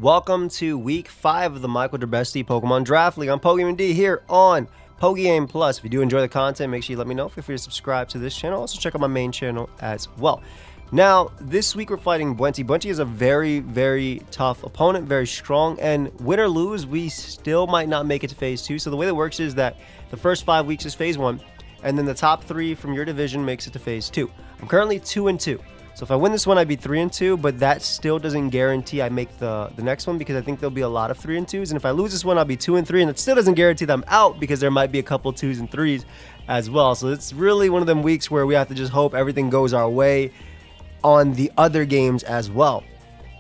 Welcome to week 5 of the Michael Derbesti Pokemon Draft League. I'm PokeaimMD here on Pokeaim Plus. If you do enjoy the content, make sure you let me know. Feel free to subscribe to this channel. Also check out my main channel as well. Now, this week we're fighting Bwenty. Bwenty is a very, very tough opponent, very strong, and win or lose, we still might not make it to Phase 2. So the way that works is that the first 5 weeks is Phase 1, and then the top 3 from your division makes it to Phase 2. I'm currently 2-2. So if I win this one, I'd be 3-2, but that still doesn't guarantee I make the next one because I think there'll be a lot of 3-2s. And if I lose this one, I'll be 2-3, and it still doesn't guarantee that I'm out because there might be a couple 2s and 3s as well. So it's really one of them weeks where we have to just hope everything goes our way on the other games as well.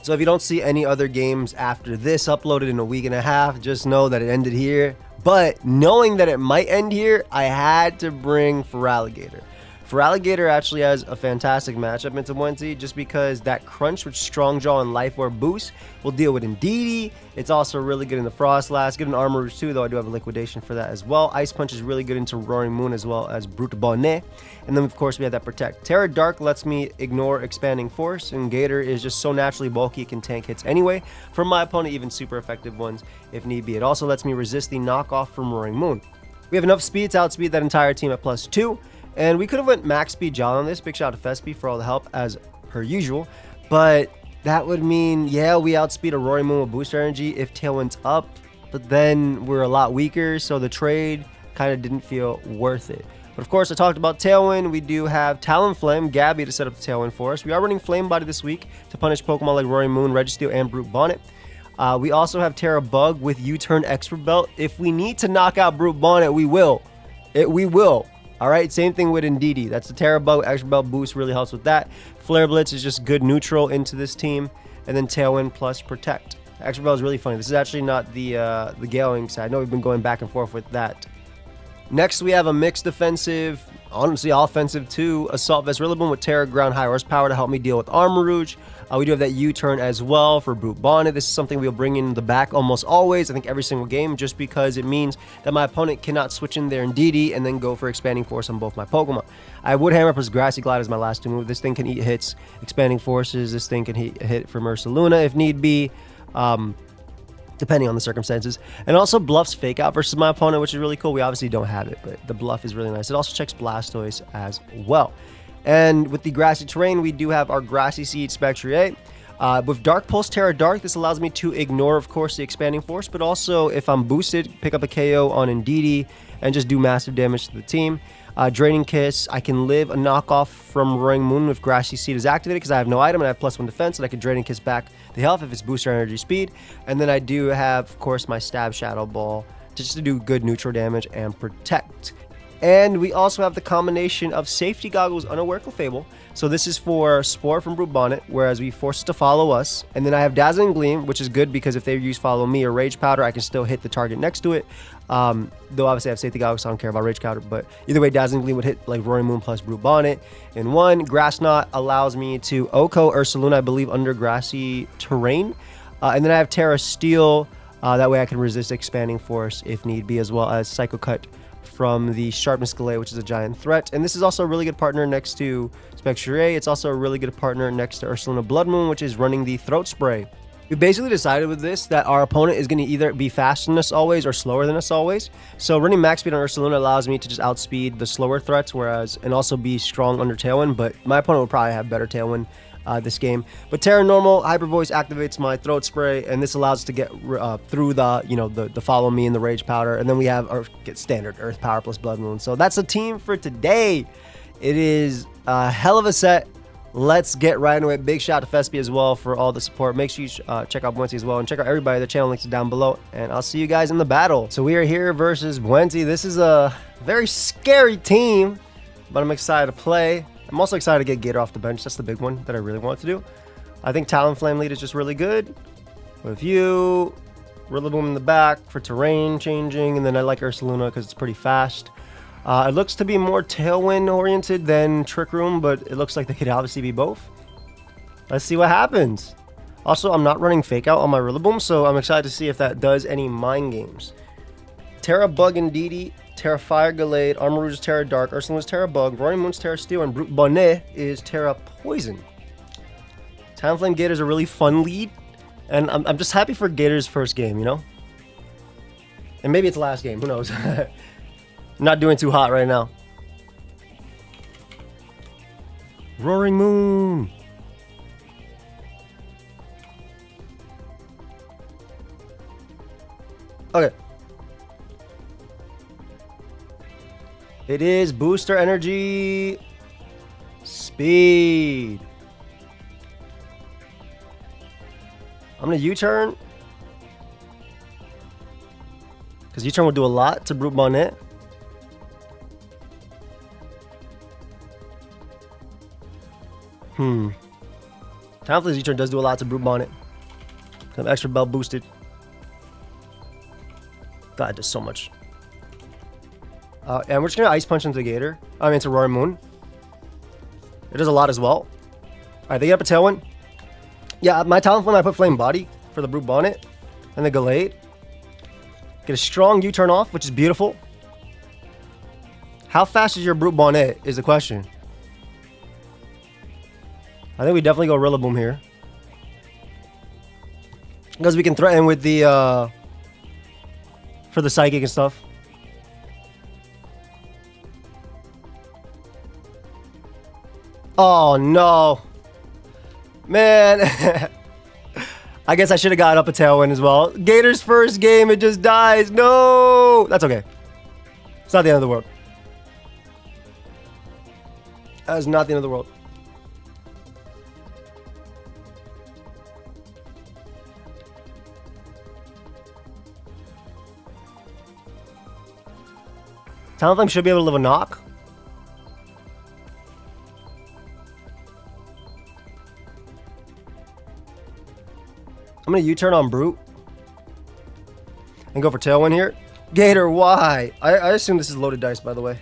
So if you don't see any other games after this uploaded in a week and a half, just know that it ended here. But knowing that it might end here, I had to bring Feraligatr. Feraligatr actually has a fantastic matchup into Bwenty just because that Crunch with Strong Jaw and Life Orb boost will deal with Indeedee. It's also really good in the Frostlass, good in Armor Rouge too, though I do have a liquidation for that as well. Ice Punch is really good into Roaring Moon as well as Brute Bonnet. And then of course we have that Protect. Terra Dark lets me ignore Expanding Force, and Gator is just so naturally bulky it can tank hits anyway. For my opponent, even super effective ones if need be. It also lets me resist the knockoff from Roaring Moon. We have enough speed to outspeed that entire team at +2. And we could have went max speed Jolly on this. Big shout out to Fespi for all the help as per usual. But that would mean, yeah, we outspeed a Roaring Moon with booster energy if Tailwind's up. But then we're a lot weaker, so the trade kind of didn't feel worth it. But of course, I talked about Tailwind. We do have Talonflame, Gabby to set up the Tailwind for us. We are running Flame Body this week to punish Pokemon like Roaring Moon, Registeel, and Brute Bonnet. We also have Terra Bug with U-Turn Expert Belt. If we need to knock out Brute Bonnet, we will. We will. All right, same thing with Indeedee. That's the Terra Bug. Extra Belt boost really helps with that. Flare Blitz is just good neutral into this team. And then Tailwind plus Protect. Extra Belt is really funny. This is actually not the Galing side. I know we've been going back and forth with that. Next, we have a mixed defensive, honestly offensive too, Assault Vest Rillaboom with Terra Ground High Horsepower to help me deal with Armor Rouge. We do have that U-turn as well for Brute Bonnet. This is something we'll bring in the back almost always, I think every single game, just because it means that my opponent cannot switch in their Indeedee and then go for Expanding Force on both my Pokemon. I would hammer plus Grassy Glide as my last 2 move. This thing can eat hits, Expanding Forces. This thing can hit from Ursaluna if need be, depending on the circumstances. And also Bluff's Fake Out versus my opponent, which is really cool. We obviously don't have it, but the Bluff is really nice. It also checks Blastoise as well. And with the Grassy Terrain, we do have our Grassy Seed Spectrier. With Dark Pulse Terra Dark, this allows me to ignore, of course, the Expanding Force, but also, if I'm boosted, pick up a KO on Indeedee and just do massive damage to the team. Draining Kiss, I can live a knockoff from Roaring Moon if Grassy Seed is activated because I have no item and I have +1 defense, and I can Draining Kiss back the health if it's booster energy speed. And then I do have, of course, my Stab Shadow Ball just to do good neutral damage and protect. And we also have the combination of Safety Goggles, Unaware Clefable. So this is for Spore from Brute Bonnet, whereas we force it to follow us. And then I have Dazzling Gleam, which is good because if they use Follow Me or Rage Powder, I can still hit the target next to it. Though obviously I have Safety Goggles, so I don't care about Rage Powder. But either way, Dazzling Gleam would hit like Roaring Moon plus Brute Bonnet. In one, Grass Knot allows me to Oko Ursaluna, I believe, under Grassy Terrain. And then I have Terra Steel. That way I can resist Expanding Force if need be, as well as Psycho Cut from the Sharpness Galay, which is a giant threat. And this is also a really good partner next to Spectrier. It's also a really good partner next to Ursaluna Blood Moon, which is running the Throat Spray. We basically decided with this that our opponent is going to either be faster than us always or slower than us always. So running max speed on Ursaluna allows me to just outspeed the slower threats, and also be strong under Tailwind, but my opponent will probably have better Tailwind this game. But Terra Normal Hyper Voice activates my Throat Spray, and this allows us to get through the Follow Me and the Rage Powder, and then we have our standard Earth Power plus Blood Moon. So that's the team for today. It is a hell of a set. Let's get right into it. Big shout out to Fespi as well for all the support. Make sure you check out Bwenty as well, and check out everybody. The channel links are down below, and I'll see you guys in the battle. So we are here versus Bwenty. This is a very scary team, but I'm excited to play. I'm also excited to get Gator off the bench. That's the big one that I really want to do. I think Talonflame lead is just really good. With you, Rillaboom in the back for terrain changing, and then I like Ursaluna because it's pretty fast. It looks to be more Tailwind oriented than Trick Room, but it looks like they could obviously be both. Let's see what happens. Also, I'm not running Fake Out on my Rillaboom, so I'm excited to see if that does any mind games. Terra Bug Indeedee, Terra Fire Gallade, Armor Rouge is Terra Dark, Ursaluna's Terra Bug, Roaring Moon's Terra Steel, and Brute Bonnet is Terra Poison. Talonflame Gator is a really fun lead. And I'm just happy for Gator's first game, you know? And maybe it's the last game. Who knows? Not doing too hot right now. Roaring Moon. Okay. It is booster energy. Speed. I'm gonna U-turn. Because U-turn will do a lot to Brute Bonnet. Talonflame's U-turn does do a lot to Brute Bonnet. Some extra bell boosted. God, it does so much. And we're just gonna Ice Punch into Gator. I mean, into Roaring Moon. It does a lot as well. Alright, they get up a Tailwind. Yeah, my Talonflame, I put Flame Body for the Brute Bonnet. And the Gallade. Get a strong U-turn off, which is beautiful. How fast is your Brute Bonnet is the question. I think we definitely go Rillaboom here. Because we can threaten with the, for the Psychic and stuff. Oh, no. Man. I guess I should have got up a Tailwind as well. Gator's first game, it just dies. No. That's okay. It's not the end of the world. That is not the end of the world. Talonflame should be able to live a knock. I'm going to U-turn on Brute. And go for Tailwind here. Gator, why? I assume this is loaded dice, by the way.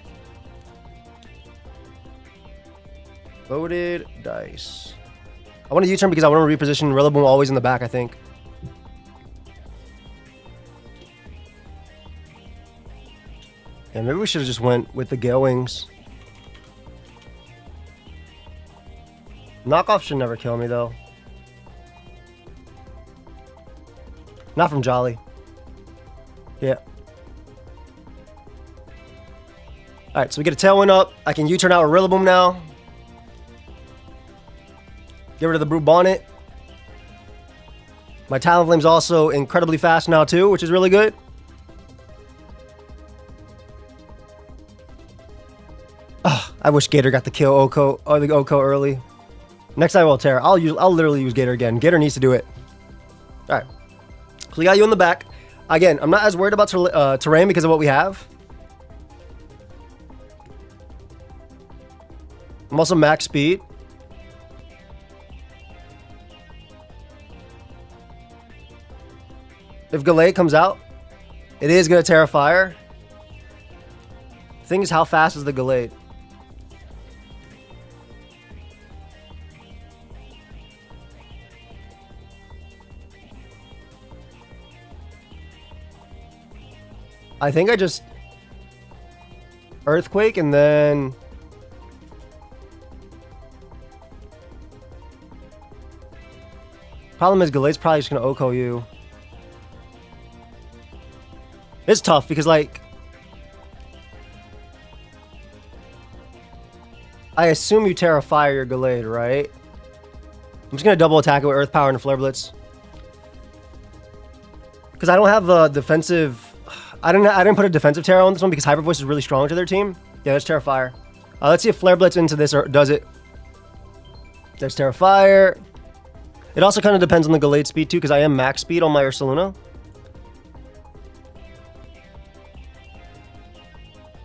Loaded dice. I want to U-turn because I want to reposition Rillaboom always in the back, I think. And maybe we should have just went with the Gale Wings. Knockoff should never kill me, though. Not from Jolly. Yeah. Alright, so we get a Tailwind up. I can U-turn out a Rillaboom now. Get rid of the Brute Bonnet. My Talonflame's also incredibly fast now, too, which is really good. I wish Gator got the kill Oko or the Oko early. Next time I'll Terra. I'll literally use Gator again. Gator needs to do it. Alright. So we got you in the back. Again, I'm not as worried about terrain because of what we have. I'm also max speed. If Gallade comes out, it is going to Terra Fire. The thing is, how fast is the Gallade? I think I just Earthquake and then problem is Gallade's probably just gonna Oko you. It's tough because like I assume you Terra Fire your Gallade, right? I'm just gonna double attack it with Earth Power and a Flare Blitz. Because I don't have a defensive. I didn't put a defensive Terra on this one because Hyper Voice is really strong to their team. Yeah, there's Terra Fire. Let's see if Flare Blitz into this or does it. There's Terra Fire. It also kind of depends on the Gallade speed too because I am max speed on my Ursaluna.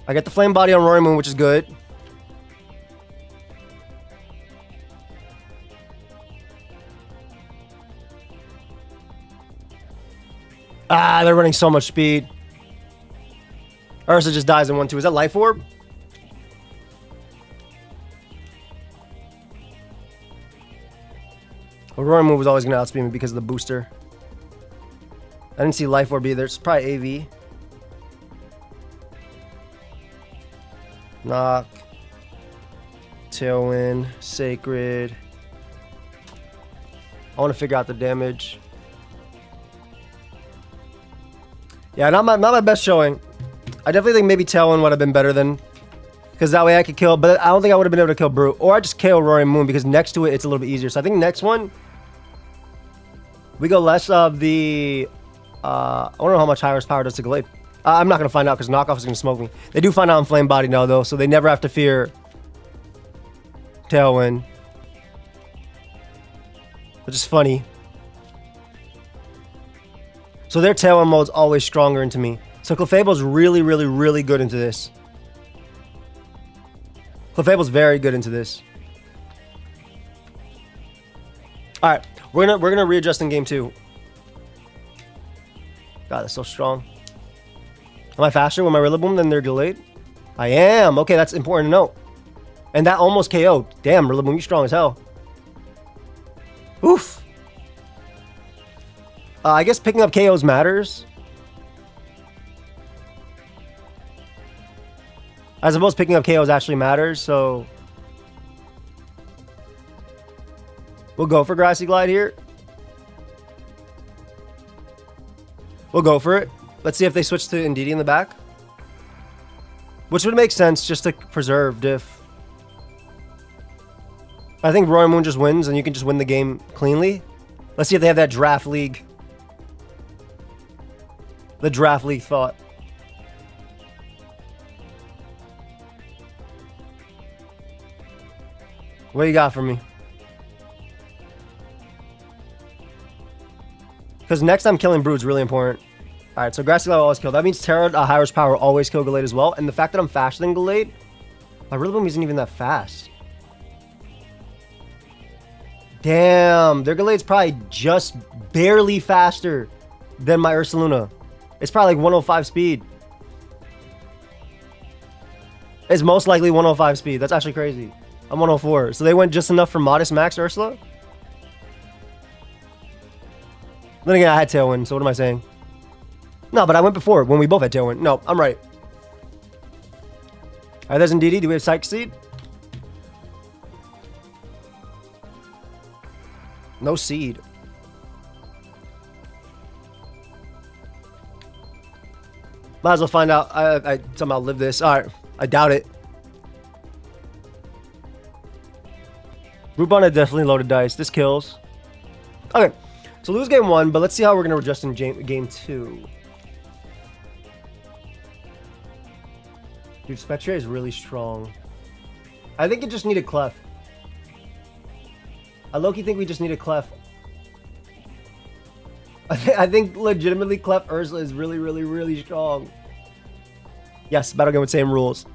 I get the Flame Body on Roaring Moon, which is good. Ah, they're running so much speed. Ursa just dies in 1-2. Is that Life Orb? Well, Roaring Moon was always going to outspeed me because of the booster. I didn't see Life Orb either. It's probably AV. Knock. Tailwind. Sacred. I want to figure out the damage. Yeah, not my best showing. I definitely think maybe Tailwind would have been better than, because that way I could kill, but I don't think I would have been able to kill Brute. Or I just KO Roaring Moon because next to it, it's a little bit easier. So I think next one, we go less of the, I don't know how much higher power does to Gallade. I'm not going to find out because Knockoff is going to smoke me. They do find out I'm Flame Body now though, so they never have to fear Tailwind. Which is funny. So their Tailwind mode's always stronger into me. So Clefable's really, really, really good into this. Clefable's very good into this. All right, we're gonna readjust in game 2. God, that's so strong. Am I faster with my Rillaboom than they're delayed? I am. Okay, that's important to note. And that almost KO'd. Damn, Rillaboom, you strong as hell. Oof. I guess picking up KOs matters. I suppose picking up KOs actually matters, so we'll go for Grassy Glide here. We'll go for it. Let's see if they switch to Indeedee in the back. Which would make sense just to preserve Diff. I think Roaring Moon just wins and you can just win the game cleanly. Let's see if they have that Draft League. The Draft League thought. What do you got for me? Because next I'm killing Brood is really important. Alright, so Grassy Glide always kill. That means Terra, High Power always kill Gallade as well. And the fact that I'm faster than Gallade, my Rillaboom isn't even that fast. Damn, their Gallade's probably just barely faster than my Ursaluna. It's probably like 105 speed. It's most likely 105 speed. That's actually crazy. I'm 104. So they went just enough for Modest Max Ursula? Then again, I had Tailwind, so what am I saying? No, but I went before when we both had Tailwind. No, I'm right. Alright, there's Indeedee. Do we have Psych Seed? No seed. Might as well find out. I somehow live this. Alright, I doubt it. Rubon had definitely loaded dice. This kills. Okay, so lose game 1, but let's see how we're going to adjust in game 2. Dude, Spectre is really strong. I think it just needed Clef. I low-key think we just need a Clef. I think legitimately Clef Ursula is really, really, really strong. Yes, battle game with same rules.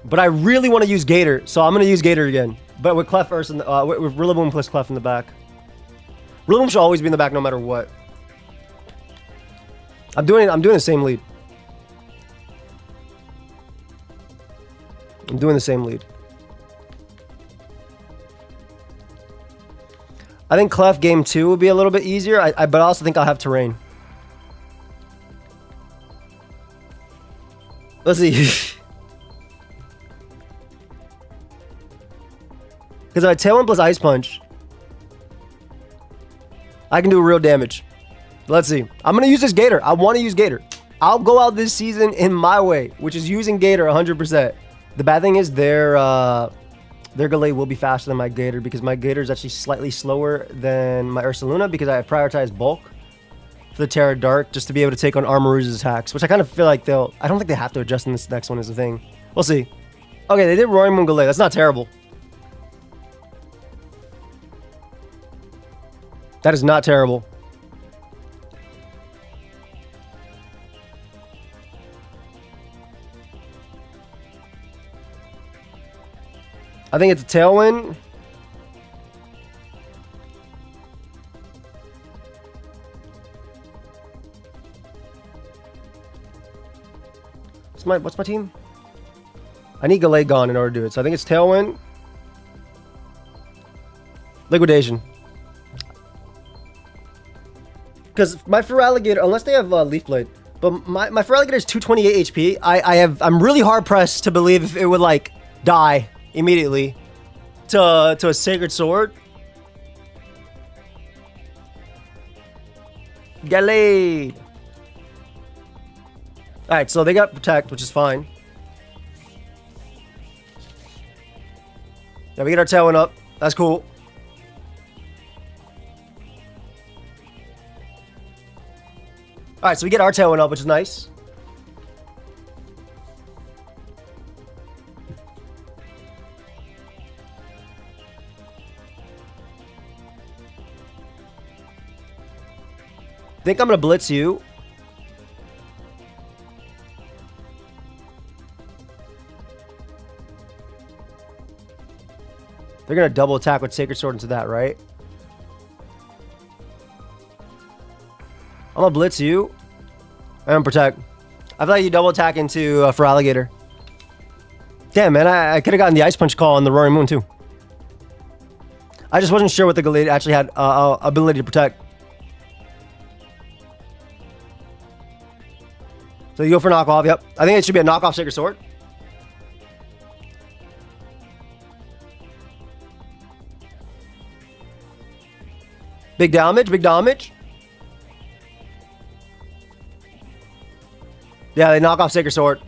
But I really want to use Gator, so I'm going to use Gator again. But with Clef Ursula, with Rillaboom plus Clef in the back. Rillaboom should always be in the back no matter what. I'm doing the same lead. I'm doing the same lead. I think Clef game 2 will be a little bit easier, but I also think I'll have terrain. Let's see. Because I Tailwind plus Ice Punch, I can do real damage. Let's see. I'm going to use this Gator. I want to use Gator. I'll go out this season in my way, which is using Gator 100%. The bad thing is their Gallade will be faster than my Gator because my Gator is actually slightly slower than my Ursaluna because I prioritized bulk for the Terra Dark just to be able to take on Armarouge's attacks, which I kind of feel like I don't think they have to adjust in this next one is the thing. We'll see. Okay, they did Roaring Moon Gallade. That's not terrible. That is not terrible. I think it's a Tailwind. What's my team? I need Gallade gone in order to do it. So I think it's Tailwind. Liquidation. Because my Feraligatr, unless they have Leaf Blade, but my Feraligatr is 228 HP. I'm really hard pressed to believe if it would like die immediately to a Sacred Sword. Gallade. Alright, so they got Protect, which is fine. Yeah, we get our Tailwind up. That's cool. Alright, so we get our Tailwind up, which is nice. Think I'm gonna blitz you. They're gonna double attack with Sacred Sword into that, right? I'm gonna blitz you and protect. I thought you double attack into for Alligator. Damn, man, I could have gotten the Ice Punch call on the Roaring Moon too. I just wasn't sure what the Gallade actually had ability to protect. So you go for knockoff, yep. I think it should be a knockoff Sacred Sword. Big damage, big damage. Yeah, they knock off Sacred Sword.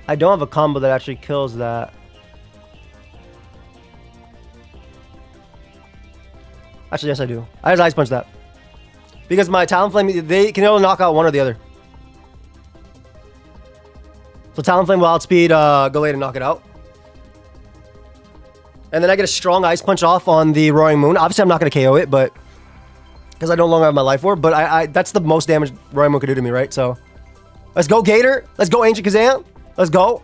I don't have a combo that actually kills that. Actually, yes, I do. I just Ice Punch that. Because my Talonflame, they can only knock out one or the other. So Talonflame will outspeed Gallade and knock it out. And then I get a strong Ice Punch off on the Roaring Moon. Obviously, I'm not going to KO it, but... because I no longer have my Life Orb. But that's the most damage Roaring Moon could do to me, right? So... let's go, Gator. Let's go, Ancient Kazam. Let's go.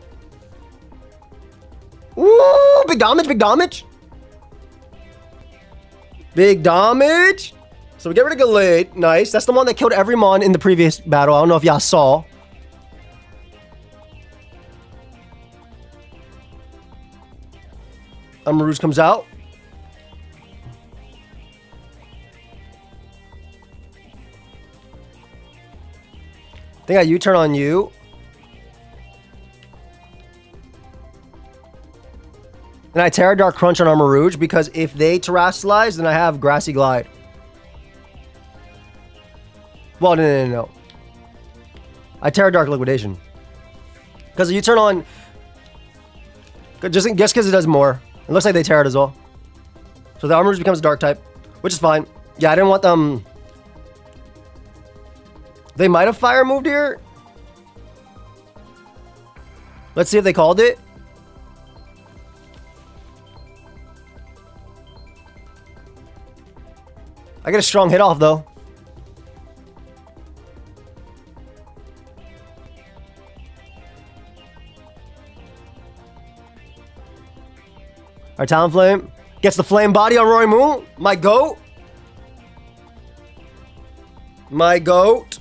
Ooh, big damage, big damage. Big damage. So we get rid of Gallade. Nice. That's the one that killed every Mon in the previous battle. I don't know if y'all saw. Marouge comes out. I think I U-turn on you. And I Terra Dark Crunch on Marouge because if they Terrasilize, then I have Grassy Glide. Well, no. I Terra Dark Liquidation. Because you turn on... just because it does more. It looks like they tear it as well. So the Armarouge becomes a Dark type, which is fine. Yeah, I didn't want them... they might have Fire moved here. Let's see if they called it. I get a strong hit off, though. Our Talonflame gets the flame body on Roaring Moon. My goat. My goat.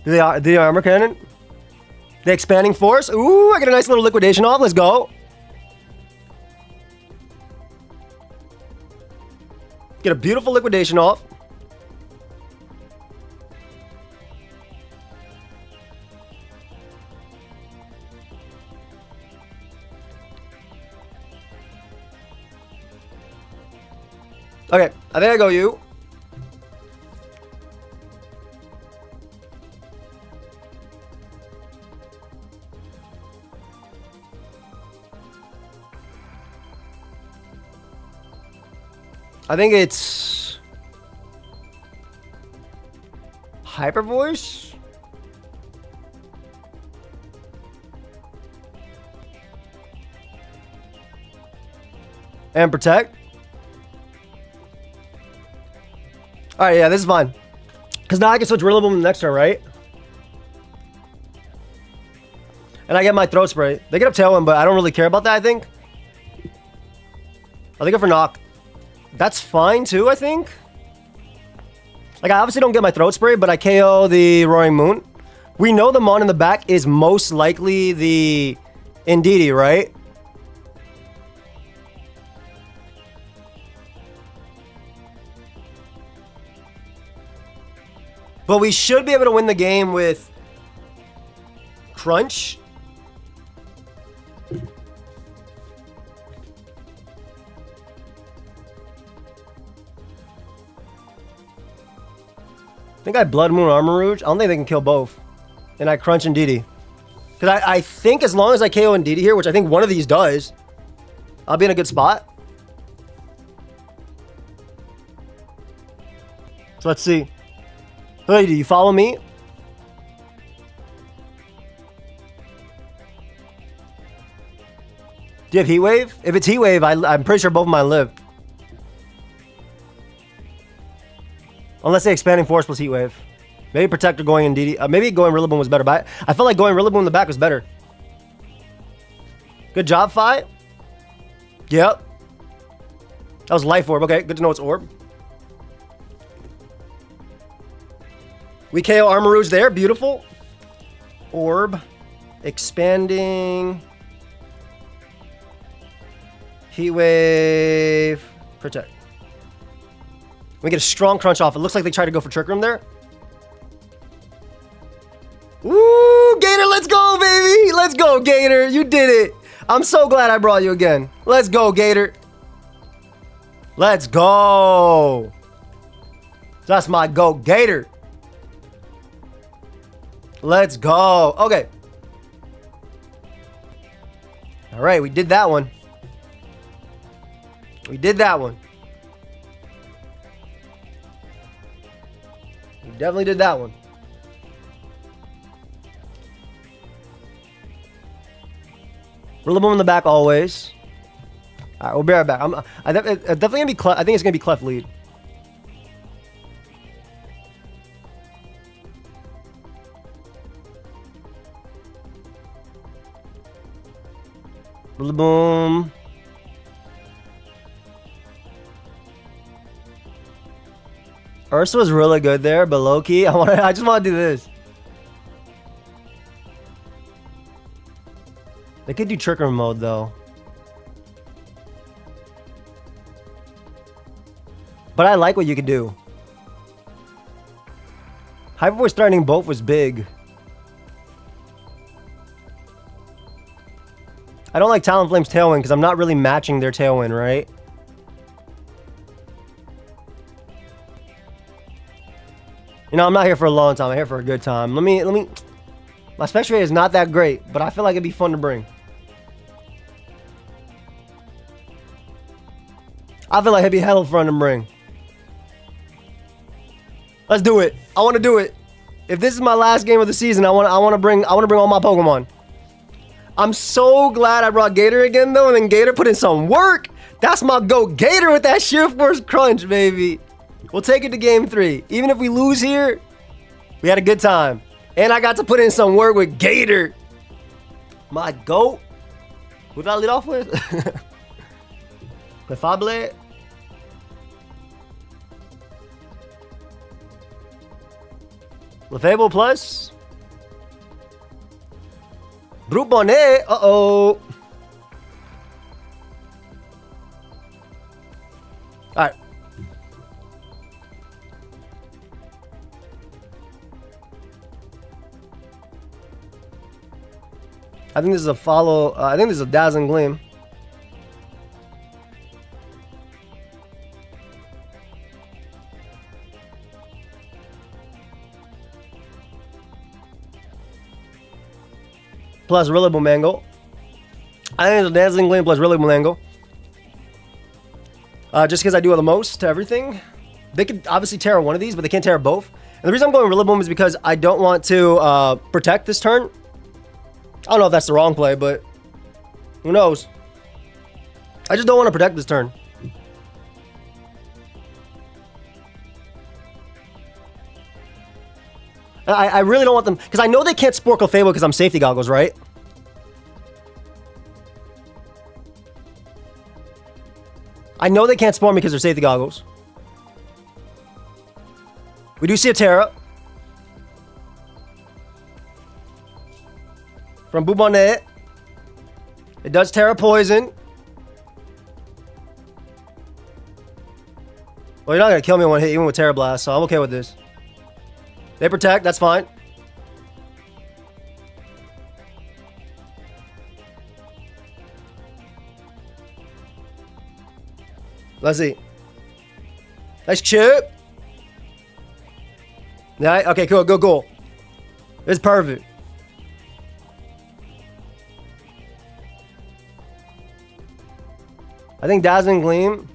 The armor cannon. The expanding force. Ooh, I get a nice little liquidation off. Let's go. Get a beautiful liquidation off. Okay, I think I go you. I think it's Hyper Voice. And Protect. Alright, yeah, this is fine. Because now I can switch Rillaboom in the next turn, right? And I get my Throat Spray. They get up Tailwind, but I don't really care about that, I think. I'll take it for knock. That's fine, too, I think. Like, I obviously don't get my Throat Spray, but I KO the Roaring Moon. We know the Mon in the back is most likely the Indeedee, right? But we should be able to win the game with Crunch. I think I Blood Moon Armor Rouge. I don't think they can kill both. And I Crunch and DD. Because I think as long as I KO and DD here, which I think one of these does, I'll be in a good spot. So let's see. Hey, do you follow me? Do you have Heat Wave? If it's Heat Wave, I'm pretty sure both of mine live. Unless they Expanding Force plus Heat Wave. Maybe Protector going in DD. Maybe going Rillaboom was better. But I felt like going Rillaboom in the back was better. Good job, Fi. Yep. That was Life Orb. Okay, good to know it's Orb. We KO Armor Rouge there. Beautiful. Orb. Expanding. Heat Wave. Protect. We get a strong Crunch off. It looks like they tried to go for Trick Room there. Woo! Gator, let's go, baby! Let's go, Gator. You did it. I'm so glad I brought you again. Let's go, Gator. Let's go. That's my GOAT, Gator. Let's go. Okay. All right, we did that one. We did that one. We definitely did that one. Rillaboom in the back always. All right, we'll be right back. I definitely gonna be Clef. I think it's gonna be Clef lead. Rillaboom. Ursa was really good there, but low key, I just want to do this. They could do Trick Room mode though. But I like what you can do. Hyper Voice threatening both was big. I don't like Talonflame's Tailwind because I'm not really matching their Tailwind, right? You know, I'm not here for a long time. I'm here for a good time. Let me. My special rate is not that great, but I feel like it'd be fun to bring. I feel like it'd be hella fun to bring. Let's do it. I want to do it. If this is my last game of the season, I want to bring all my Pokemon. I'm so glad I brought Gator again though, and then Gator put in some work. That's my GOAT, Gator with that Sheer Force Crunch, baby. We'll take it to game 3. Even if we lose here, we had a good time. And I got to put in some work with Gator. My GOAT. Who did I lead off with? Clefable. Lefable plus. Brute Bonnet. Uh-oh. Alright. I think this is a follow. I think this is a Dazzling Gleam. Plus Rillaboom angle. I think it's a Dazzling Gleam plus Rillaboom angle. Just because I do the most to everything. They could obviously Terra one of these, but they can't Terra both. And the reason I'm going Rillaboom is because I don't want to protect this turn. I don't know if that's the wrong play, but who knows? I just don't want to protect this turn. I really don't want them, because I know they can't Sporkle Fable because I'm Safety Goggles, right? I know they can't spawn me because they're Safety Goggles. We do see a Terra. From Bubonnet. It does Terra Poison. Well, you're not going to kill me in one hit, even with Terra Blast, so I'm okay with this. They protect. That's fine. Let's see. Nice chip. Yeah, okay, cool. Good goal. It's perfect. I think Dazzling Gleam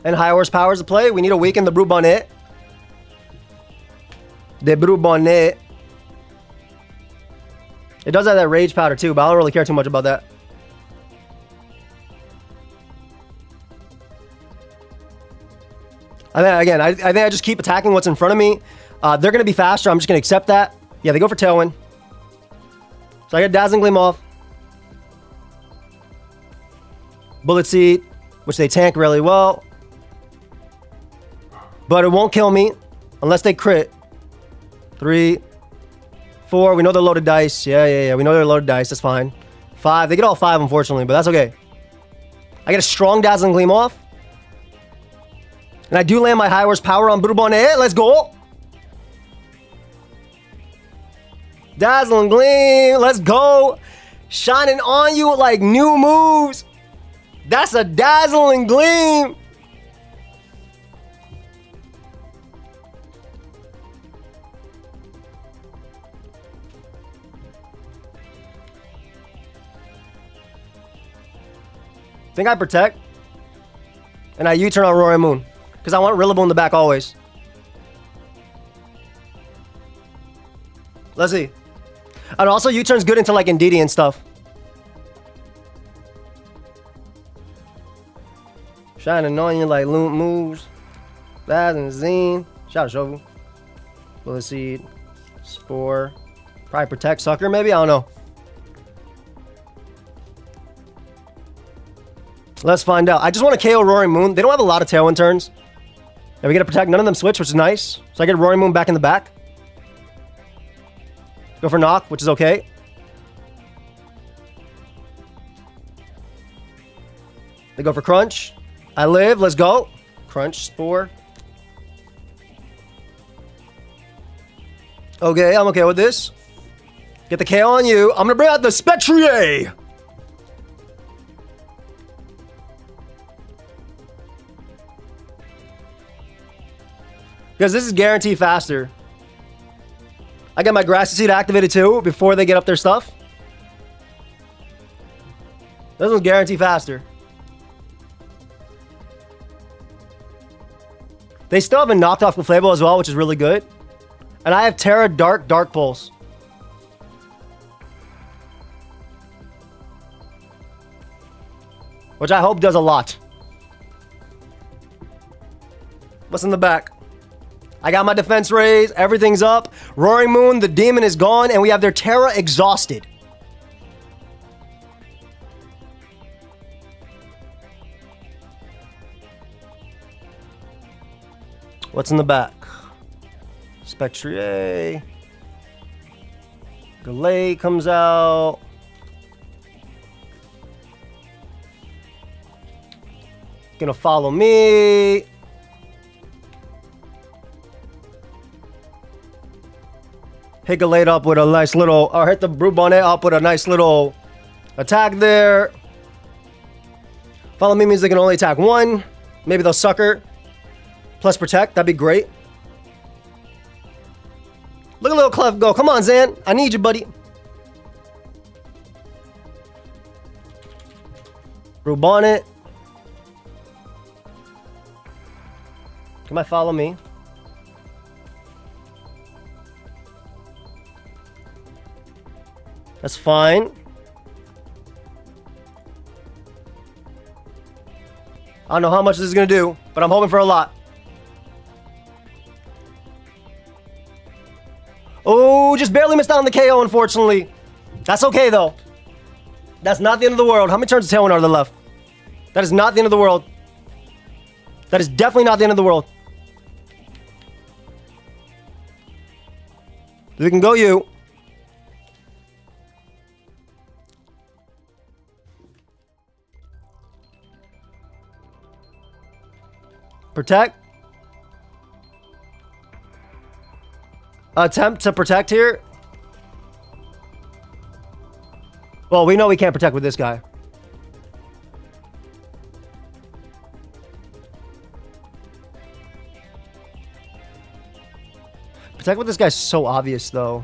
and High Horsepower is the play. We need to weaken the Bwenty. The Bwenty. It does have that Rage Powder too, but I don't really care too much about that. I think I just keep attacking what's in front of me. They're going to be faster. I'm just going to accept that. Yeah, they go for Tailwind. So I get Dazzling Gleam off. Bullet Seed, which they tank really well. But it won't kill me unless they crit. 3, 4. We know they're loaded dice. Yeah. We know they're loaded dice. That's fine. 5. They get all 5, unfortunately, but that's okay. I get a strong Dazzling Gleam off. And I do land my High Horsepower on Bwenty. Let's go. Dazzling Gleam. Let's go. Shining on you like new moves. That's a Dazzling Gleam. Think I protect. And I U-turn on Roaring Moon. Because I want Rillaboom in the back always. Let's see. And also U-turn's good into like Indeedee and stuff. Shining on you like loot moves. That and Zine. Shout out Shovu. Bullet Seed. Spore. Probably protect Sucker maybe? I don't know. Let's find out. I just want to KO Roaring Moon. They don't have a lot of Tailwind turns. And we get to protect. None of them switch, which is nice. So I get Roaring Moon back in the back. Go for Knock, which is okay. They go for Crunch. I live. Let's go. Crunch, Spore. Okay, I'm okay with this. Get the KO on you. I'm going to bring out the Spectrier. Because this is guaranteed faster. I got my Grassy Seed activated too before they get up their stuff. This one's guaranteed faster. They still haven't knocked off Clefable as well, which is really good. And I have Terra Dark Pulse. Which I hope does a lot. What's in the back? I got my defense raised. Everything's up. Roaring Moon, the demon is gone, and we have their Terra exhausted. What's in the back? Spectrier. Galay comes out. Gonna follow me. Hit Galade up with a nice little, or hit the Bwenty up with a nice little attack there. Follow me means they can only attack one. Maybe they'll Sucker. Plus protect, that'd be great. Look at little Clef go. Come on, Zan. I need you, buddy. Bwenty. Come on, follow me. That's fine. I don't know how much this is going to do, but I'm hoping for a lot. Oh, just barely missed out on the KO, unfortunately. That's okay, though. That's not the end of the world. How many turns of Tailwind are there left? That is not the end of the world. That is definitely not the end of the world. We can go you. Protect. Attempt to protect here. Well, we know we can't protect with this guy. Protect with this guy's so obvious, though.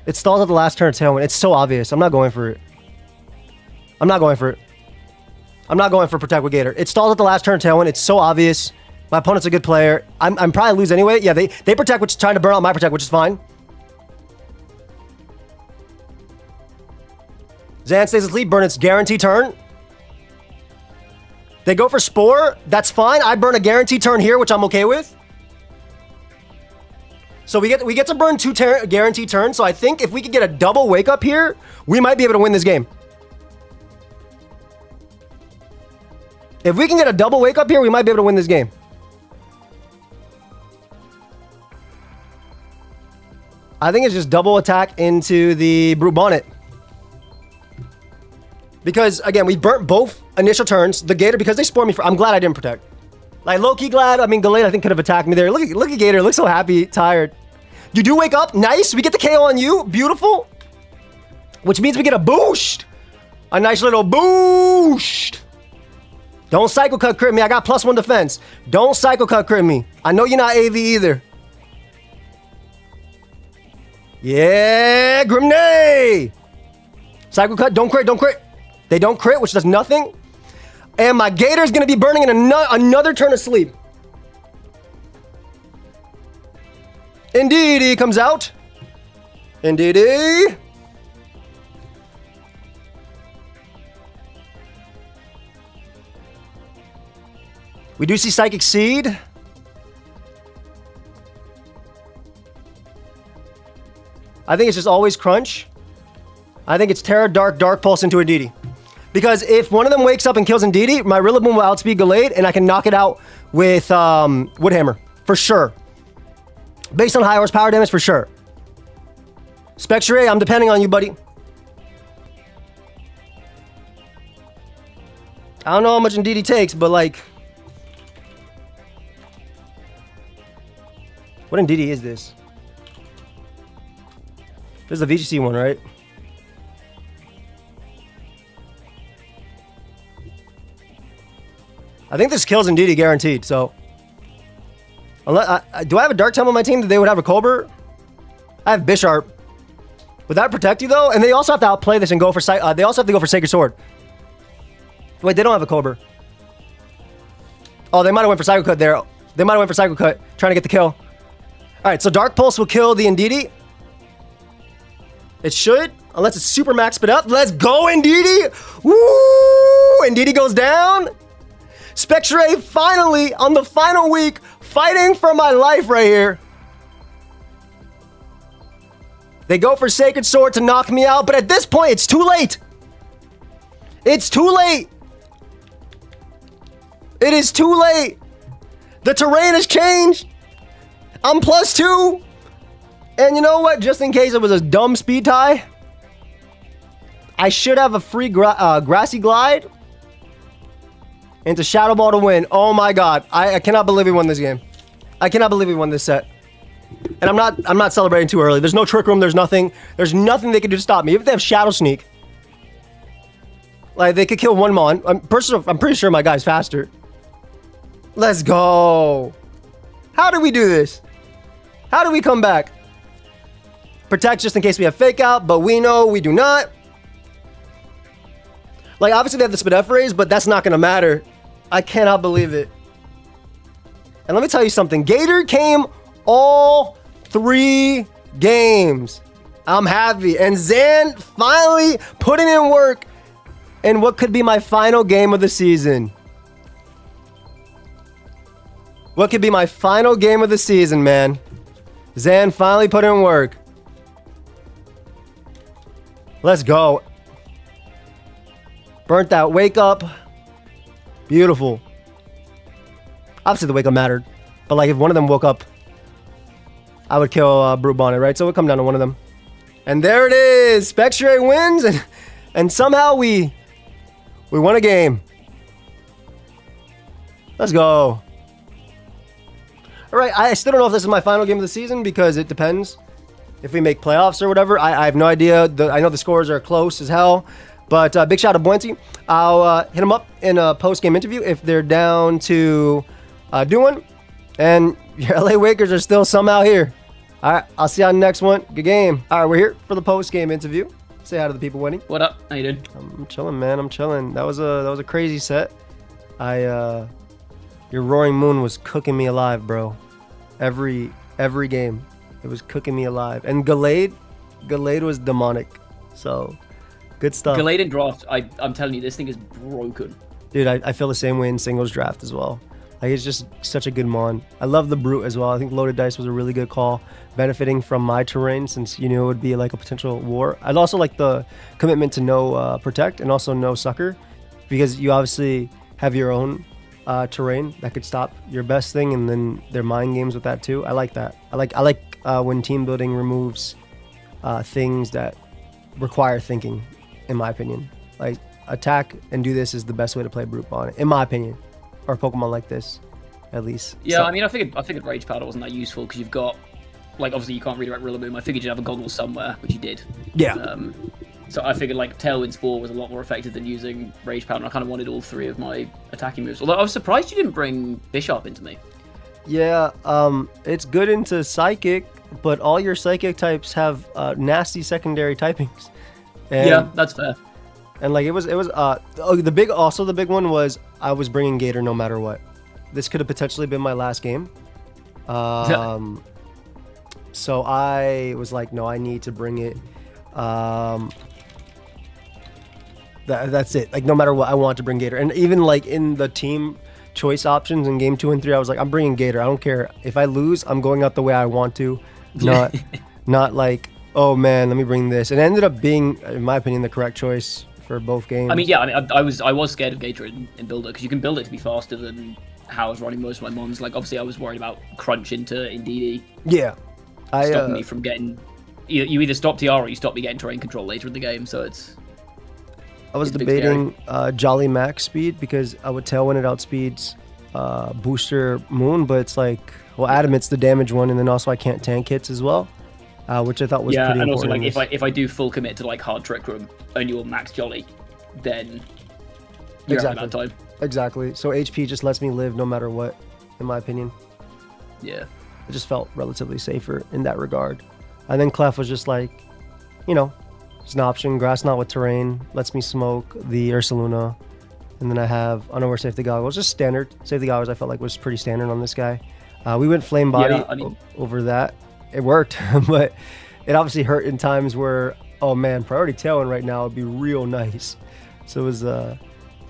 It stalls at the last turn, Tailwind. It's so obvious. I'm not going for it. I'm not going for it. I'm not going for Protect with Gator. It stalls at the last turn, Tailwind. It's so obvious. My opponent's a good player. I'm probably lose anyway. Yeah, they Protect, which is trying to burn out my Protect, which is fine. Zan stays asleep. Burn its guarantee turn. They go for Spore. That's fine. I burn a guarantee turn here, which I'm okay with. So we get to burn 2 guaranteed turns. So I think if we could get a double wake up here, we might be able to win this game. If we can get a double wake up here, we might be able to win this game. I think it's just double attack into the Brute Bonnet. Because, again, we burnt both initial turns. The Gator, because they spored me I'm glad I didn't protect. Like, low-key glad. I mean, Gallade, I think, could have attacked me there. Look at Gator. Looks so happy, tired. You do wake up. Nice. We get the KO on you. Beautiful. Which means we get a boost. A nice little boost. Don't Psycho Cut crit me. I got +1 defense. Don't Psycho Cut crit me. I know you're not AV either. Yeah, Grimnay. Psycho Cut. Don't crit. Don't crit. They don't crit, which does nothing. And my Gator's going to be burning in another turn of sleep. Indeedy comes out. Indeedy. We do see Psychic Seed. I think it's just always Crunch. I think it's Terra, Dark Pulse into Indeedy. Because if one of them wakes up and kills Indeedy, my Rillaboom will outspeed Gallade, and I can knock it out with Woodhammer. For sure. Based on high horsepower damage, for sure. Spectre, I'm depending on you, buddy. I don't know how much Indeedy takes, but like... What Indeedy is this? This is the VGC one, right? I think this kills Indeedy guaranteed, so... Unless, do I have a Dark Temple on my team that they would have a Colbert? I have Bisharp. Would that protect you, though? And they also have to outplay this and go for... they also have to go for Sacred Sword. Wait, they don't have a Colbert. Oh, they might have went for Psycho Cut there. They might have went for Psycho Cut, trying to get the kill. Alright, so Dark Pulse will kill the Indeedy. It should, unless it's super max spit up. Let's go, Indeedy! Woo! Indeedy goes down. Spectre finally, on the final week, fighting for my life right here. They go for Sacred Sword to knock me out, but at this point, it's too late. It's too late. It is too late. The terrain has changed. I'm +2. And you know what? Just in case it was a dumb speed tie, I should have a free Grassy Glide into Shadow Ball to win. Oh my god. I cannot believe we won this game. I cannot believe we won this set. And I'm not celebrating too early. There's no Trick Room. There's nothing. There's nothing they can do to stop me. If they have Shadow Sneak, like they could kill one Mon. I'm pretty sure my guy's faster. Let's go. How do we do this? How do we come back? Protect just in case we have Fake Out, but we know we do not. Like, obviously they have the Spidefrays, but that's not going to matter. I cannot believe it. And let me tell you something. Gator came all 3 games. I'm happy. And Zan finally putting in work in what could be my final game of the season. What could be my final game of the season, man? Zan finally put in work. Let's go. Burnt that wake up. Beautiful. Obviously the wake up mattered. But like if one of them woke up, I would kill Brute Bonnet, right? So it would come down to one of them. And there it is. Spectre wins and somehow we won a game. Let's go. All right, I still don't know if this is my final game of the season because it depends if we make playoffs or whatever. I have no idea. I know the scores are close as hell. But big shout out to Bwenty. I'll hit them up in a post-game interview if they're down to do one. And your LA Wakers are still somehow here. All right, I'll see you on the next one. Good game. All right, we're here for the post-game interview. Say hi to the people, Wendy. What up? How you doing? I'm chilling, man. I'm chilling. That was a crazy set. Your Roaring Moon was cooking me alive, bro. Every game, it was cooking me alive. And Gallade was demonic. So, good stuff. Gallade in draft, I'm telling you, this thing is broken. Dude, I feel the same way in singles draft as well. Like, it's just such a good mon. I love the Brute as well. I think Loaded Dice was a really good call, benefiting from my terrain since you knew it would be like a potential war. I'd also like the commitment to no Protect and also no Sucker, because you obviously have your own terrain that could stop your best thing, and then they're mind games with that too. I like that. I like when team building removes things that require thinking, in my opinion. Like, attack and do this is the best way to play Brute Bond, in my opinion. Or Pokemon like this, at least. Yeah, so, I mean, I figured Rage Powder wasn't that useful because you've got, like, obviously you can't redirect Rillaboom. I figured you'd have a goggle somewhere, which you did. Yeah. So I figured like Tailwind Spore was a lot more effective than using Rage Powder, and I kind of wanted all three of my attacking moves. Although I was surprised you didn't bring Bisharp into me. Yeah, it's good into Psychic, but all your Psychic types have nasty secondary typings. And, yeah, that's fair. And like the big one was I was bringing Gator no matter what. This could have potentially been my last game. So I was like, no, I need to bring it. That's it. Like, no matter what, I want to bring Gator. And even like in the team choice options in game 2 and 3, I was like, I'm bringing Gator. I don't care if I lose. I'm going out the way I want to. Not like, oh man, let me bring this. And it ended up being, in my opinion, the correct choice for both games. I mean, yeah, I was scared of Gator in Builder because you can build it to be faster than how I was running most of my mons. Like, obviously, I was worried about crunch into DD. Yeah, stopping me from getting. You either stop TR or you stop me getting terrain control later in the game. So I was debating Jolly Max speed because I would Tailwind it outspeeds Booster Moon, but it's like, well, Adamit's the damage one, and then also I can't tank hits as well. Which I thought was pretty important. Yeah, and also like if I do full commit to like hard Trick Room and you're max Jolly, then you're exactly. out of time. Exactly. So HP just lets me live no matter what, in my opinion. Yeah. It just felt relatively safer in that regard. And then Clef was just like, you know, it's an option. Grass Knot with terrain lets me smoke the Ursaluna. And then I have Unaware Safety Goggles. Just standard. Safety Goggles I felt like was pretty standard on this guy. We went Flame Body over that. It worked, but it obviously hurt in times where, oh man, Priority Tailwind right now would be real nice. So it was the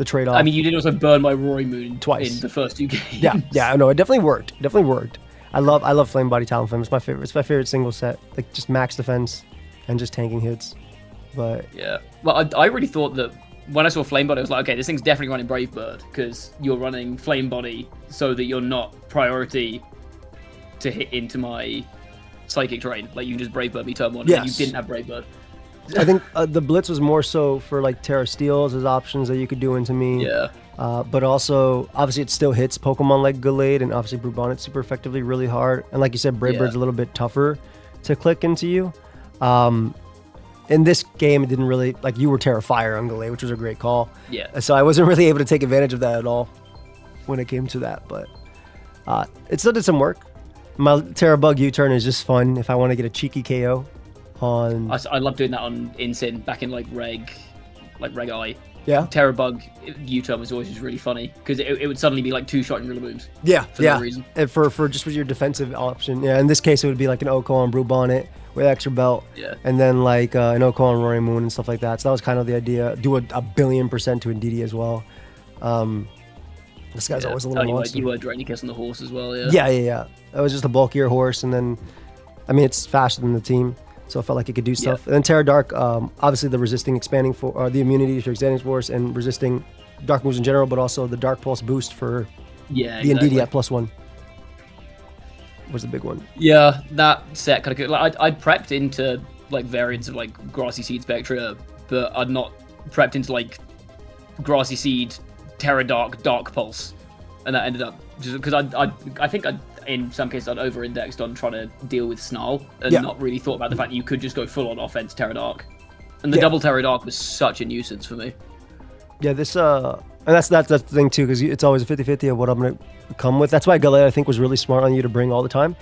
trade-off. I mean, you did also burn my Roaring Moon twice in the first 2 games. Yeah, no, it definitely worked. It definitely worked. I love Flame Body Talonflame. It's my favorite. It's my favorite single set. Like, just max defense and just tanking hits. But yeah, well, I really thought that when I saw Flame Body, I was like, okay, this thing's definitely running Brave Bird because you're running Flame Body so that you're not priority to hit into my Psychic terrain. Like, you can just Brave Bird me turn 1, and you didn't have Brave Bird. I think the Blitz was more so for like Terra Steels as options that you could do into me. Yeah. But also, obviously, it still hits Pokemon like Gallade and obviously Brute Bonnet super effectively, really hard. And like you said, Brave Bird's a little bit tougher to click into you. In this game, it didn't really, like, you were Terra Fire on Gallade, which was a great call. Yeah. So I wasn't really able to take advantage of that at all when it came to that. But it still did some work. My Terra Bug U-turn is just fun if I want to get a cheeky KO on... I love doing that on Incin back in like Reg I. Yeah. Terra Bug U-turn was always just really funny because it would suddenly be like 2-shot in Rillabooms. Yeah, for no reason. And for just with your defensive option. Yeah, in this case, it would be like an Oko on Brute Bonnet with extra belt. Yeah. And then like an Oko on Roaring Moon and stuff like that. So that was kind of the idea. Do a 1,000,000,000% to Indeedee as well. This guy's always a little monster. You were Dranicus on the horse as well, yeah. Yeah. That was just a bulkier horse, and then, I mean, it's faster than the team, so I felt like it could do stuff. Yeah. And then Terra Dark, obviously the resisting expanding for the immunity to Extending Force and resisting dark moves in general, but also the Dark Pulse boost for the Indeedee at +1 was the big one. Yeah, that set kind of like I'd prepped into like variants of like Grassy Seed Spectra, but I'd not prepped into like Grassy Seed Terra Dark Dark Pulse. and that ended up just because I think in some cases I'd over-indexed on trying to deal with Snarl and not really thought about the fact that you could just go full on offense Terra Dark, and the double Terra Dark was such a nuisance for me. Yeah, this and that's the thing too, because it's always a 50-50 of what I'm gonna come with. That's why Galea I think was really smart on you to bring all the time,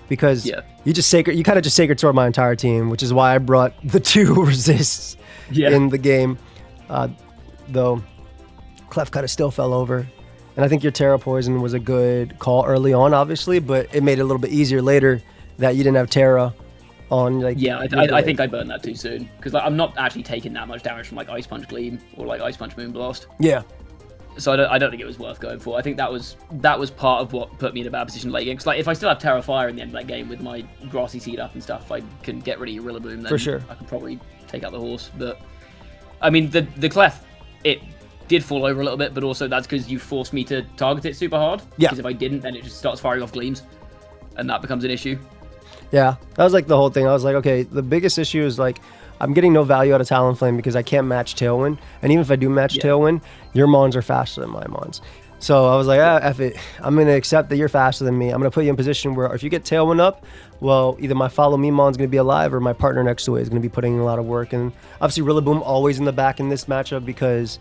because you kind of just sacred sword my entire team, which is why I brought the 2 resists in the game. Though Clef kind of still fell over. And I think your Terra Poison was a good call early on, obviously, but it made it a little bit easier later that you didn't have Terra on. Like, I think I burned that too soon, because I'm not actually taking that much damage from like Ice Punch Gleam or like Ice Punch Moonblast. Yeah. So I don't think it was worth going for. I think that was part of what put me in a bad position late game. Because like if I still have Terra Fire in the end of that game with my Grassy Seed up and stuff, I can get rid of your Rillaboom. Then for sure. I can probably take out the horse. But I mean the Clef, it did fall over a little bit, but also that's because you forced me to target it super hard. Yeah. Because if I didn't, then it just starts firing off Gleams, and that becomes an issue. Yeah, that was like the whole thing. I was like, okay, the biggest issue is like I'm getting no value out of Talonflame because I can't match Tailwind, and even if I do match Tailwind, your Mons are faster than my Mons. So I was like, F it. I'm going to accept that you're faster than me. I'm going to put you in a position where if you get Tailwind up, well, either my Follow Me Mon's going to be alive or my partner next to it is going to be putting in a lot of work. And obviously Rillaboom always in the back in this matchup because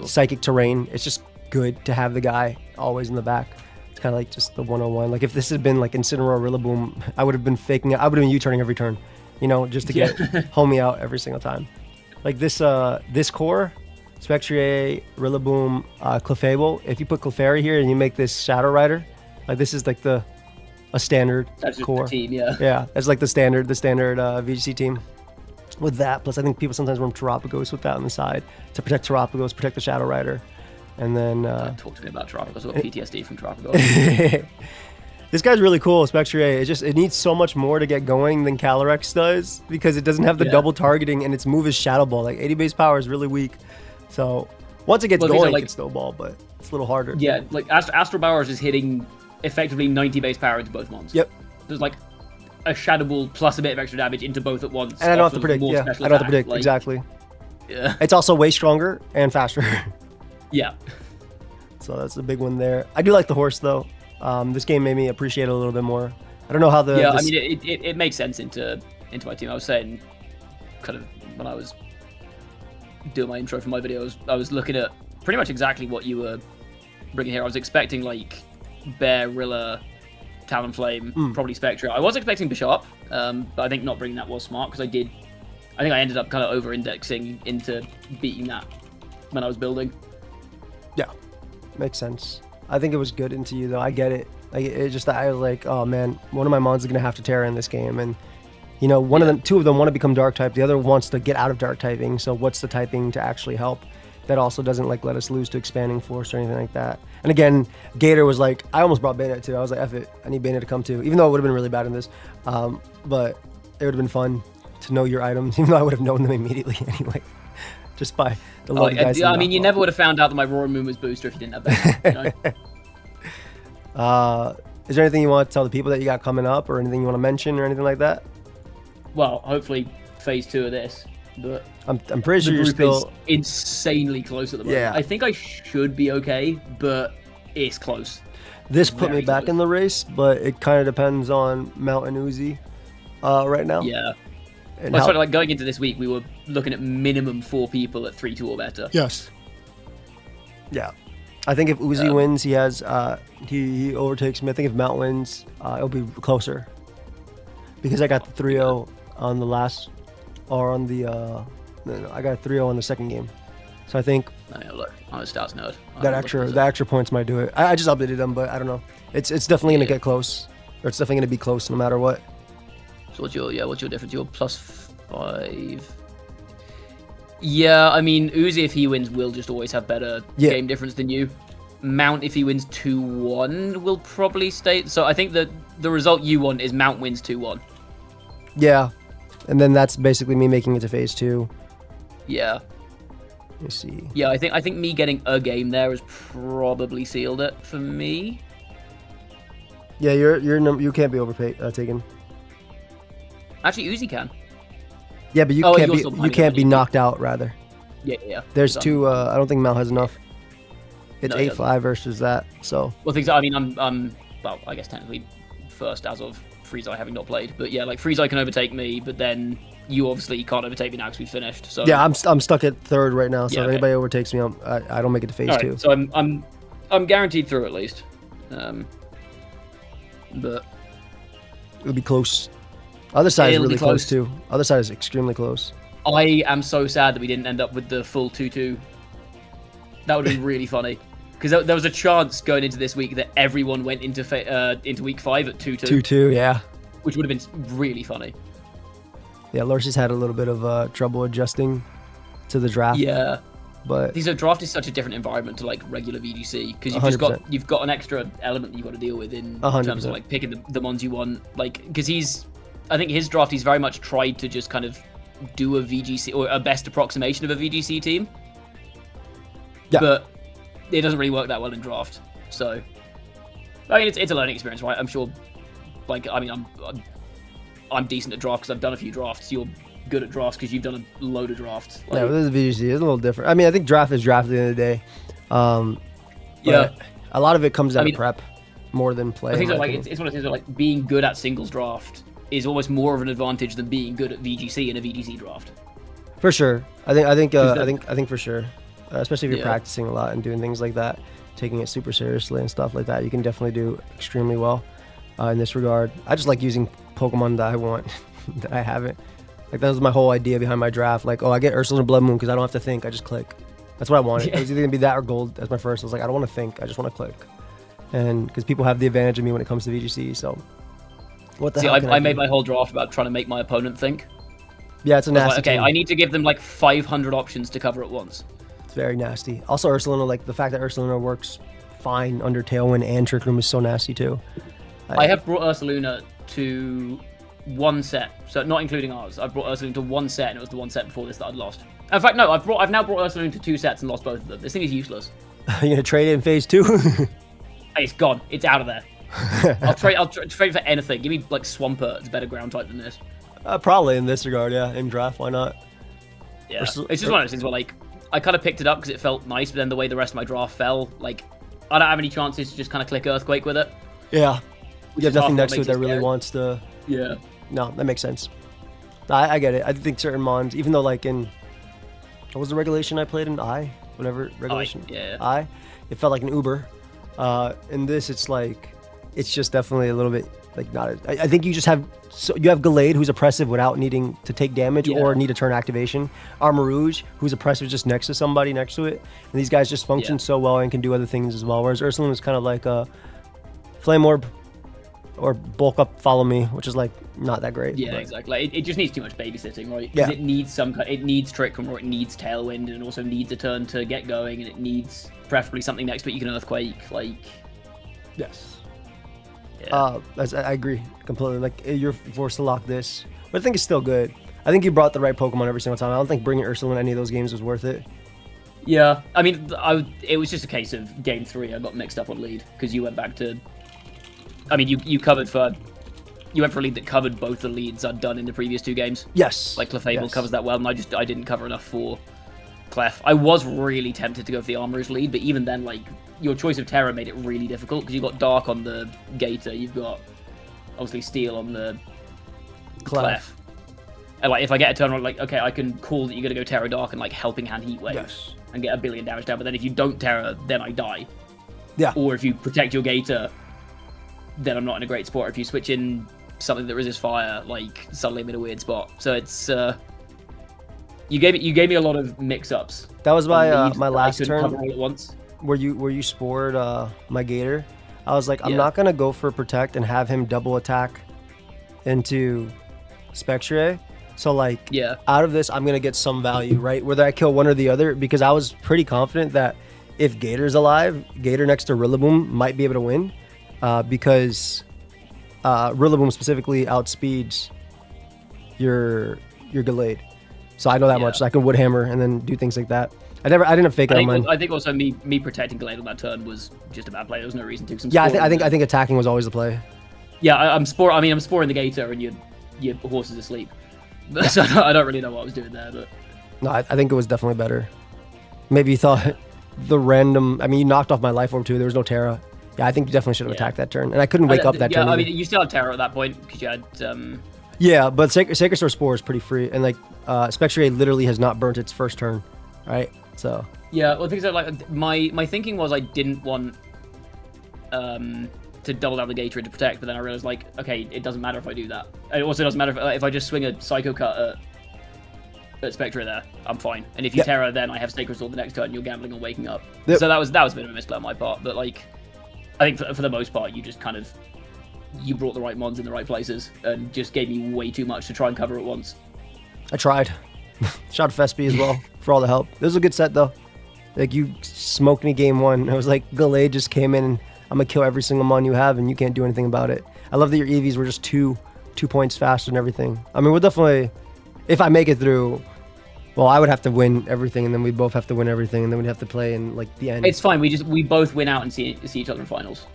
Psychic Terrain, it's just good to have the guy always in the back. It's kind of like just the 101. Like if this had been like Incineroar Rillaboom, I would have been faking it. I would have been U-turning every turn, you know, just to get homie out every single time. Like this core, Spectrier, Rillaboom, Clefable. If you put Clefairy here and you make this Shadow Rider, like this is like a standard that's just core. The team, yeah. Yeah, that's like the standard VGC team. With that, plus I think people sometimes run Terapagos with that on the side to protect Terapagos, protect the Shadow Rider, and then. Talk to me about Terapagos. I've got PTSD from Terapagos. This guy's really cool, Spectrier. It needs so much more to get going than Calyrex does because it doesn't have the double targeting and its move is Shadow Ball. Like 80 base power is really weak. So once it gets going, it can snowball, but it's a little harder. Yeah, like Astral Bowers is hitting effectively 90 base power into both Mons. Yep. There's like a Shadow Ball plus a bit of extra damage into both at once. And I don't have to predict. Yeah, I don't have to predict. Like, exactly. Yeah. It's also way stronger and faster. Yeah. So that's a big one there. I do like the horse though. This game made me appreciate it a little bit more. I don't know how the... Yeah, I mean, it makes sense into my team. I was saying, kind of, when I was doing my intro for my videos, I was looking at pretty much exactly what you were bringing here. I was expecting, like, Bear, Rilla, Talonflame, probably Spectra. I was expecting Bishop, but I think not bringing that was smart, because I think I ended up kind of over-indexing into beating that when I was building. Yeah, makes sense. I think it was good into you though. I get it. Like it just I was like, oh man, one of my Mons is gonna have to Terra in this game, and you know, two of them want to become Dark type. The other wants to get out of Dark typing. So what's the typing to actually help? That also doesn't like let us lose to Expanding Force or anything like that. And again, Gator was like, I almost brought Bayonet too. I was like, F it, I need Bayonet to come too, even though it would have been really bad in this. But it would have been fun to know your items, even though I would have known them immediately anyway. Just by the low guys. I mean, you never would have found out that my Roaring Moon was booster if you didn't have that. You know? Is there anything you want to tell the people that you got coming up, or anything you want to mention, or anything like that? Well, hopefully phase 2 of this. But I'm pretty sure you're still insanely close at the moment. Yeah. I think I should be okay, but it's close. This put me back in the race, but it kind of depends on Mountain Uzi right now. Yeah. Well, like going into this week, we were looking at minimum 4 people at 3-2 or better. Yes. Yeah. I think if Uzi wins, he has he overtakes me. I think if Mount wins, it'll be closer. Because I got the 3-0 on the last, or on the no, I got a 3-0 on the second game. So I think look, I'm a stats nerd. The extra points might do it. I just updated them, but I don't know. It's definitely gonna get close, or it's definitely gonna be close no matter what. So what's your difference? You're +5. Yeah, I mean, Uzi, if he wins, will just always have better game difference than you. Mount, if he wins 2-1, will probably stay. So I think that the result you want is Mount wins 2-1. Yeah, and then that's basically me making it to phase 2. Yeah. Let me see. Yeah, I think me getting a game there has probably sealed it for me. Yeah, you can't be taken. Actually, Uzi can. Yeah, but you can't be knocked out, rather. Yeah. There's 2, I don't think Mal has enough. It's No, he 8-5 versus that. So Well, things. I mean, I'm well, I guess technically first as of Freezeye having not played, but yeah, like Freezeye can overtake me, but then you obviously can't overtake me now because we finished. So yeah, I'm stuck at third right now. So Yeah, if okay. anybody overtakes me, I don't make it to phase All right, 2. so I'm guaranteed through at least. But It'll be close. Other side is It'll be really close close. too. Other side is extremely close. I am so sad that we didn't end up with the full 2-2. That would have been really funny. Because there was a chance going into this week that everyone went into week 5 at 2-2. 2-2, yeah. Which would have been really funny. Yeah, Lorsi's had a little bit of trouble adjusting to the draft. Yeah. But These draft is such a different environment to like regular VGC because 100%. you've got an extra element that you've got to deal with in 100%. terms of like picking the ones you want. Like because I think his draft he's very much tried to just kind of do a VGC or a best approximation of a VGC team. Yeah. But it doesn't really work that well in draft. So I mean it's a learning experience, right? I'm sure. Like I mean I'm decent at draft because I've done a few drafts. You're good at drafts because you've done a load of drafts. Like, yeah, this is VGC. It's a little different. I mean, I think draft is draft at the end of the day. Yeah. But a lot of it comes out I mean, of prep more than play. I think in that my like opinion. it's one of the things that like being good at singles draft is almost more of an advantage than being good at VGC in a VGC draft. For sure. I think the- for sure. Especially if you're Yeah. practicing a lot and doing things like that, taking it super seriously and stuff like that, you can definitely do extremely well in this regard. I just like using Pokemon that I want that I haven't. Like that was my whole idea behind my draft. Like, oh, I get Ursaluna and Blood Moon because I don't have to think. I just click. That's what I wanted. Yeah. It was either gonna be that or Gold as my first. I was like, I don't want to think. I just want to click. And because people have the advantage of me when it comes to VGC, so what the See, hell? can I do? made my whole draft about trying to make my opponent think. Yeah, it's a I was nasty. like, okay, team. I need to give them like 500 options to cover at once. It's very nasty. Also, Ursaluna, like the fact that Ursaluna works fine under Tailwind and Trick Room is so nasty too. I have brought Ursaluna to one set, so not including ours. I've brought Ursaluna to one set, and it was the one set before this that I'd lost. In fact, no, I've now brought Ursaluna to 2 sets and lost both of them. This thing is useless. You're gonna trade it in phase 2? Hey, it's gone. It's out of there. I'll trade for anything. Give me like Swampert. It's a better ground type than this. Probably in this regard, yeah. In draft, why not? Yeah, it's just one of those things where like I kind of picked it up because it felt nice, but then the way the rest of my draft fell, like I don't have any chances to just kind of click Earthquake with it. Yeah. You have is half nothing what next to it makes that it really scary. wants to. Yeah. No, that makes sense. I get it. I think certain mons, even though like in what was the regulation I played in whatever regulation yeah. it felt like an Uber. In this, it's like it's just definitely a little bit like not. I think you just have you have Gallade who's oppressive without needing to take damage Yeah. or need a turn activation. Armarouge who's oppressive just next to somebody next to it, and these guys just function Yeah. so well and can do other things as well. Whereas Ursaluna is kind of like a Flame Orb or Bulk Up Follow Me, which is like not that great. Yeah, but- exactly. Like, it just needs too much babysitting, right? Yeah. Because it needs it needs Trick Room, or it needs Tailwind, and it also needs a turn to get going, and it needs preferably something next to it you can Earthquake. Like, Yes. yeah. I agree completely. Like you're forced to lock this, but I think it's still good. I think you brought the right Pokemon every single time. I don't think bringing Ursula in any of those games was worth it. Yeah, I mean, it was just a case of game 3. I got mixed up on lead because you went back to. I mean, you went for a lead that covered both the leads I'd done in the previous 2 games. Yes. Like Clefable Yes. covers that well, and I didn't cover enough for Clef. I was really tempted to go for the Armorer's lead, but even then, like your choice of Terra made it really difficult because you've got Dark on the Gator, you've got obviously Steel on the Clef. And like if I get a turn on, like okay, I can call that you're gonna go Terra Dark and like Helping Hand Heat Wave Yes. and get 1 billion damage down. But then if you don't Terra, then I die. Yeah. Or if you protect your Gator, then I'm not in a great spot. If you switch in something that resists fire, like suddenly I'm in a weird spot. So it's you gave me a lot of mix-ups. That was on my lead my that I last couldn't cover turn all at once. where you spored my Gator. I was like, I'm Yeah. not gonna go for Protect and have him double attack into Spectre. So like Yeah. out of this, I'm gonna get some value, right? Whether I kill one or the other, because I was pretty confident that if Gator's alive, Gator next to Rillaboom might be able to win, because Rillaboom specifically outspeeds your Gallade. So I know that Yeah. much. So I can Woodhammer and then do things like that. I didn't fake it on mine. I think also me protecting Glade on that turn was just a bad play. There was no reason to. 'Cause I'm Yeah, sporing I think attacking was always the play. Yeah, I'm sporing the Gator and your horse is asleep. So I don't really know what I was doing there, but No, I think it was definitely better. Maybe you thought the random. I mean, you knocked off my life orb too. There was no Terra. Yeah, I think you definitely should have attacked that turn, and I couldn't wake up that turn. Yeah, I either. mean, you still had Terror at that point because you had. Yeah, but Sacred Sword Spore is pretty free, and like Spectre literally has not burnt its first turn, right? So. Yeah, well, things are like my thinking was I didn't want to double down the Gator to protect, but then I realized like, okay, it doesn't matter if I do that. It also doesn't matter if I just swing a Psycho Cut at Spectre there, I'm fine. And if you Terror, then I have Sacred Sword the next turn. You're gambling on waking up. Yep. So that was a bit of a misplay on my part, but like, I think for the most part, you just kind of brought the right mons in the right places and just gave me way too much to try and cover at once. I tried. Shout out to Fespi as well for all the help. This was a good set though. Like you smoked me game one. It was like Gallade just came in and I'm gonna kill every single mon you have and you can't do anything about it. I love that your EVs were just two points faster and everything. I mean, we'll definitely, if I make it through, well, I would have to win everything and then we both have to win everything and then we'd have to play in like the end. It's fine. We both win out and see each other in finals.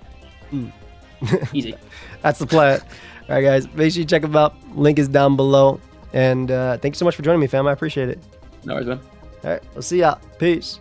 Easy. That's the plan. All right, guys, make sure you check them out. Link is down below. And thank you so much for joining me, fam. I appreciate it. No worries, man. All right, we'll see ya. Peace.